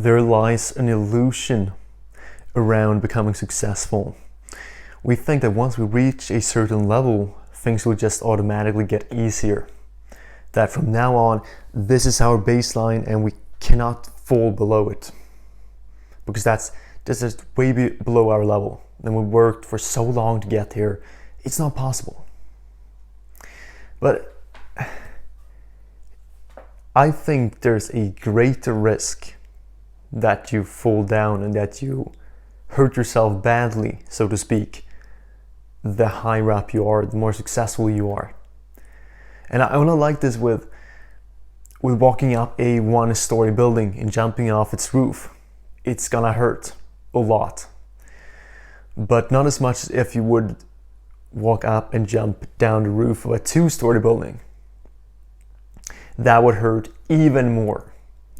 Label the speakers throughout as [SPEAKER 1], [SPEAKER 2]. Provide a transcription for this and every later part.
[SPEAKER 1] there lies an illusion around becoming successful. We think that once we reach a certain level, things will just automatically get easier. That from now on, this is our baseline and we cannot fall below it. Because that's just way below our level. And we worked for so long to get here, it's not possible. But I think there's a greater risk that you fall down and that you hurt yourself badly, so to speak, the higher up you are, the more successful you are. And I wanna like this with walking up a one-story building and jumping off its roof. It's gonna hurt a lot. But not as much as if you would walk up and jump down the roof of a two-story building. That would hurt even more.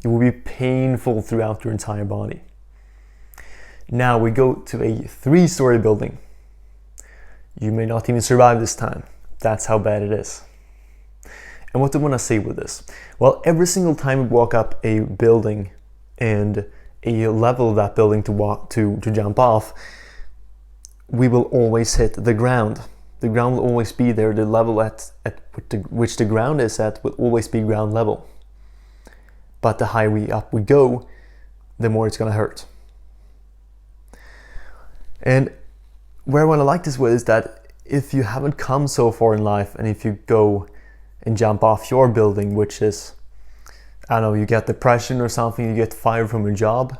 [SPEAKER 1] It will be painful throughout your entire body. Now we go to a three-story building. You may not even survive this time. That's how bad it is. And what do I want to say with this? Well, every single time we walk up a building and a level of that building to jump off, we will always hit the ground. The ground will always be there. The level at which the ground is at will always be ground level. But the higher up we go, the more it's going to hurt. And where I want to like this with is that if you haven't come so far in life, and if you go and jump off your building, which is, I don't know, you get depression or something, you get fired from your job,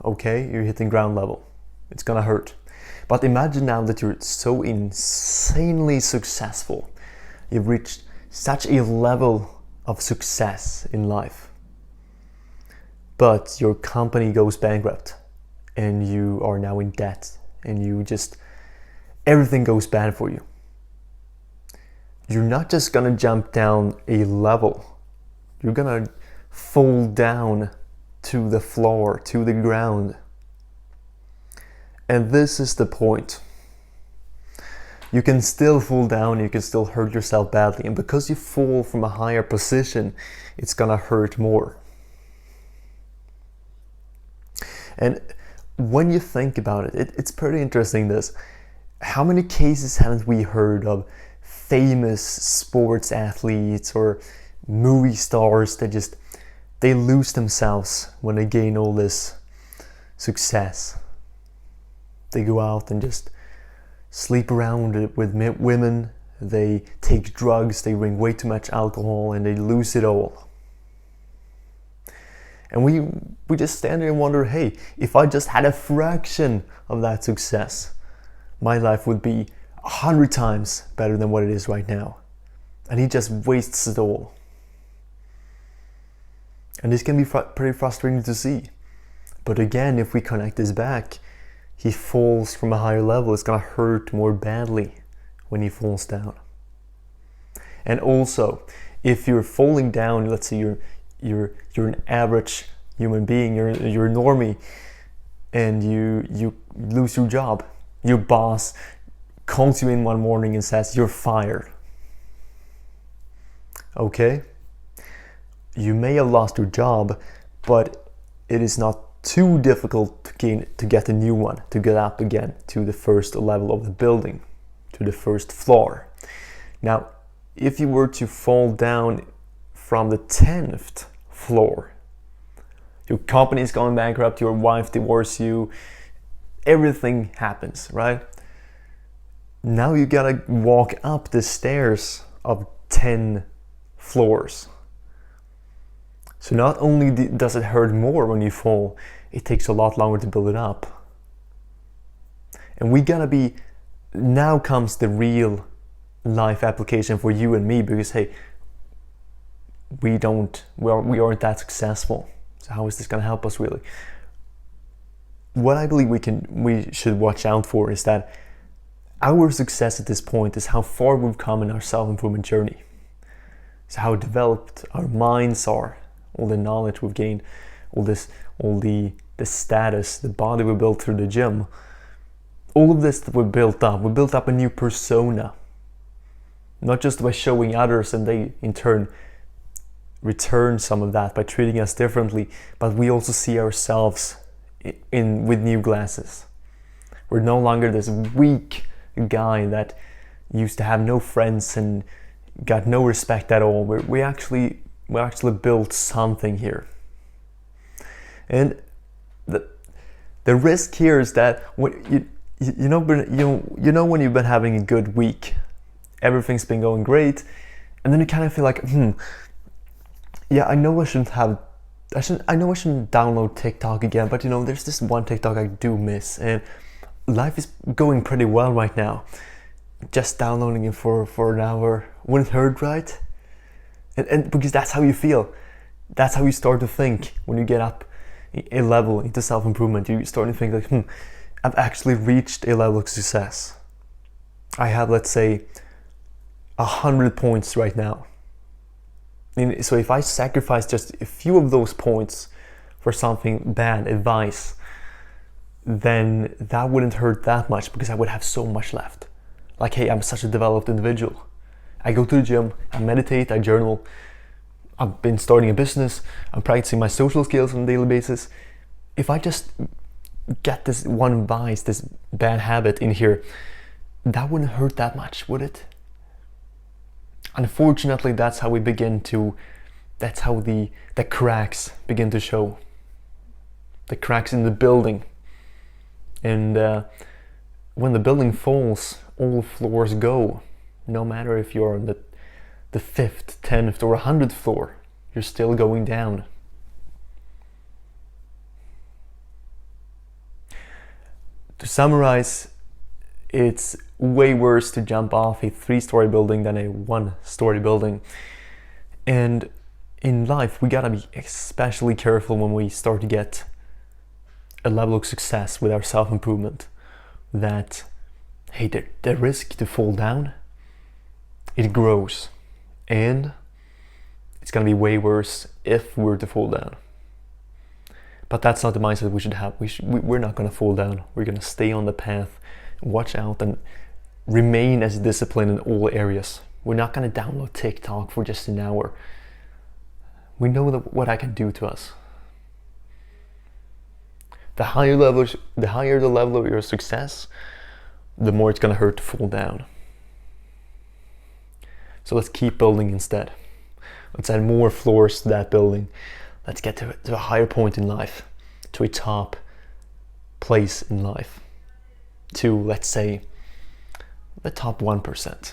[SPEAKER 1] okay, you're hitting ground level. It's going to hurt. But imagine now that you're so insanely successful. You've reached such a level of success in life. But your company goes bankrupt and you are now in debt and everything goes bad for you. You're not just gonna jump down a level. You're gonna fall down to the floor, to the ground. And this is the point. You can still fall down, you can still hurt yourself badly, and because you fall from a higher position, it's gonna hurt more. And when you think about it, it's pretty interesting this. How many cases haven't we heard of famous sports athletes or movie stars that they lose themselves when they gain all this success? They go out and just sleep around with women, they take drugs, they drink way too much alcohol, and they lose it all. And we just stand there and wonder, hey, if I just had a fraction of that success, my life would be 100 times better than what it is right now. And he just wastes it all. And this can be pretty frustrating to see. But again, if we connect this back, he falls from a higher level. It's gonna hurt more badly when he falls down. And also, if you're falling down, let's say you're an average human being, you're a normie, and you lose your job. Your boss calls you in one morning and says you're fired. Okay? You may have lost your job, but it is not too difficult to get a new one, to get up again to the first level of the building, to the first floor. Now, if you were to fall down from the 10th floor, your company is going bankrupt, your wife divorces you, everything happens, right? Now you gotta walk up the stairs of 10 floors. So not only does it hurt more when you fall, it takes a lot longer to build it up. And now comes the real life application for you and me, because hey, we aren't that successful. So how is this gonna help us really? What I believe we should watch out for is that our success at this point is how far we've come in our self-improvement journey. It's how developed our minds are, all the knowledge we've gained, all the status, the body we built through the gym. All of this that we built up a new persona. Not just by showing others and they in turn return some of that by treating us differently, but we also see ourselves in with new glasses. We're no longer this weak guy that used to have no friends and got no respect at all. We actually built something here. And the risk here is that when you know when you've been having a good week, everything's been going great, and then you kind of feel like, yeah, I know I shouldn't download TikTok again, but there's this one TikTok I do miss, and life is going pretty well right now. Just downloading it for an hour wouldn't hurt, right? And because that's how you feel. That's how you start to think when you get up a level into self-improvement. You start to think like, I've actually reached a level of success. I have, let's say, 100 points right now. So if I sacrifice just a few of those points for something bad, advice, then that wouldn't hurt that much because I would have so much left. Like, hey, I'm such a developed individual. I go to the gym, I meditate, I journal. I've been starting a business, I'm practicing my social skills on a daily basis. If I just get this one vice, this bad habit in here, that wouldn't hurt that much, would it? Unfortunately, that's how the cracks begin to show. The cracks in the building. And when the building falls, all floors go. No matter if you're on the 5th, 10th or 100th floor, you're still going down. To summarize, it's way worse to jump off a 3-story building than a 1-story building. And in life, we gotta be especially careful when we start to get a level of success with our self-improvement, that, hey, the risk to fall down, it grows. And it's gonna be way worse if we're to fall down. But that's not the mindset we should have. We're not gonna fall down. We're gonna stay on the path, watch out, and remain as disciplined in all areas. We're not gonna download TikTok for just an hour. We know what I can do to us. The higher the level of your success, the more it's gonna hurt to fall down. So let's keep building instead. Let's add more floors to that building. Let's get to a higher point in life, to a top place in life, to, let's say, the top 1%.